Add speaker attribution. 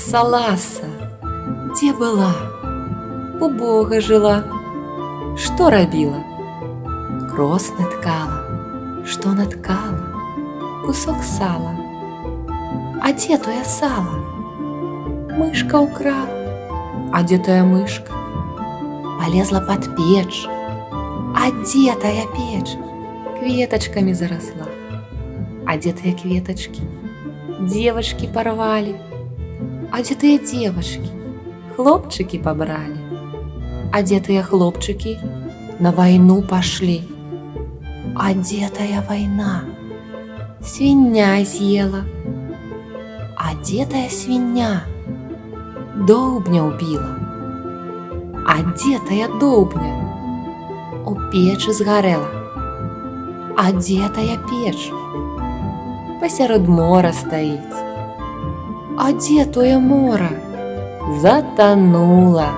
Speaker 1: Ласа, дзе была? У Бога жила. Што рабіла? Крос наткала. Што наткала? Кусок сала. А дзе тое сала? Мышка украла. А дзе тая мышка? Полезла под печ. А дзе тая печ? Кветочками заросла. А дзе тыя кветочки? Девочки порвали. А дзе тыя девочки? Хлопчики побрали. А дзе тыя хлопчики? На войну пошли. А дзе тая война? Свинья съела. А дзе тая свинья? Доўбня убила. А дзе тая доўбня? У печы згарэла. А дзе тая печ? Пасярод мора стаіць. А дзе тое мора? Затанула.